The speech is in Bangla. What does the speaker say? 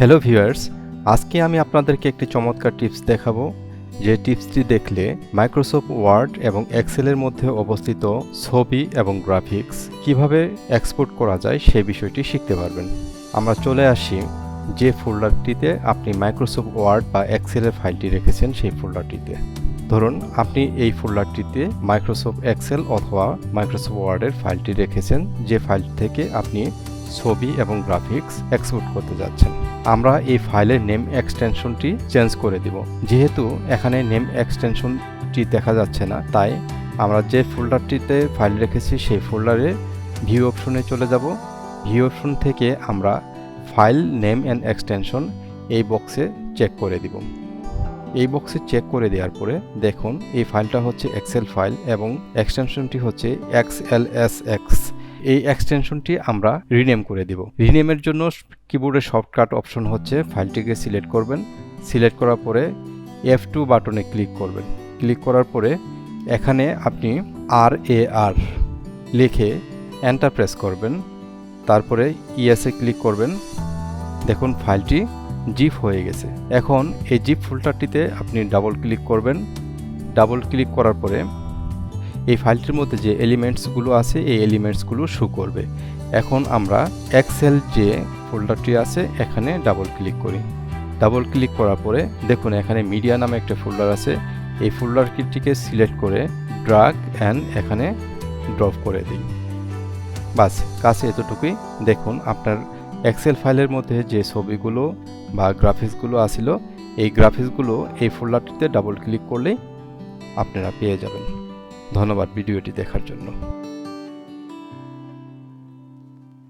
হ্যালো ভিউয়ার্স, আজকে আমি আপনাদেরকে একটি চমৎকার টিপস দেখাবো, যে টিপসটি দেখলে মাইক্রোসফট ওয়ার্ড এবং এক্সেলের মধ্যে অবস্থিত ছবি এবং গ্রাফিক্স কিভাবে এক্সপোর্ট করা যায় সেই বিষয়টি শিখতে পারবেন। আমরা চলে আসি যে ফোল্ডারটিতে আপনি মাইক্রোসফট ওয়ার্ড বা এক্সেলের ফাইলটি রেখেছেন সেই ফোল্ডারটিতে। ধরুন আপনি এই ফোল্ডারটিতে মাইক্রোসফট এক্সেল অথবা মাইক্রোসফট ওয়ার্ডের ফাইলটি রেখেছেন, যে ফাইল থেকে আপনি ছবি এবং গ্রাফিক্স এক্সপোর্ট করতে যাচ্ছেন। আমরা এই ফাইলের নেম এক্সটেনশনটি চেঞ্জ করে দিব। যেহেতু এখানে নেম এক্সটেনশনটি দেখা যাচ্ছে না, তাই আমরা যে ফোল্ডারটিতে ফাইল রেখেছি সেই ফোল্ডারে ভিউ অপশনে চলে যাব। ভিউ অপশন থেকে আমরা ফাইল নেম অ্যান্ড এক্সটেনশন এই বক্সে চেক করে দিব। এই বক্সে চেক করে দেওয়ার পরে দেখুন এই ফাইলটা হচ্ছে এক্সেল ফাইল এবং এক্সটেনশনটি হচ্ছে XLSX। এই এক্সটেনশনটি আমরা রিনেম করে দিব। রিনেমের জন্য কিবোর্ডের শর্টকাট অপশন হচ্ছে ফাইলটিকে সিলেক্ট করবেন। সিলেক্ট করার পরে F2 বাটনে ক্লিক করবেন। ক্লিক করার পরে এখানে আপনি RAR লিখে এন্টার প্রেস করবেন। তারপরে ইয়েসে ক্লিক করবেন। দেখুন ফাইলটি জিপ হয়ে গেছে। এখন এই জিপ ফোল্ডারটিতে আপনি ডাবল ক্লিক করবেন। ডাবল ক্লিক করার পরে এই ফাইলটির মধ্যে যে এলিমেন্টসগুলো আছে এই এলিমেন্টসগুলো শো করবে। এখন আমরা এক্সেল যে ফোল্ডারটি আছে এখানে ডাবল ক্লিক করি। ডাবল ক্লিক করার পরে দেখুন এখানে মিডিয়া নামে একটা ফোল্ডার আছে। এই ফোল্ডারটিকে সিলেক্ট করে ড্র্যাগ অ্যান্ড এখানে ড্রপ করে দিই। বাস, কাছে এতটুকুই। দেখুন আপনার এক্সেল ফাইলের মধ্যে যে ছবিগুলো বা গ্রাফিক্সগুলো আসিল, এই গ্রাফিক্সগুলো এই ফোল্ডারটিতে ডাবল ক্লিক করলেই আপনারা পেয়ে যাবেন। ধন্যবাদ ভিডিওটি দেখার জন্য।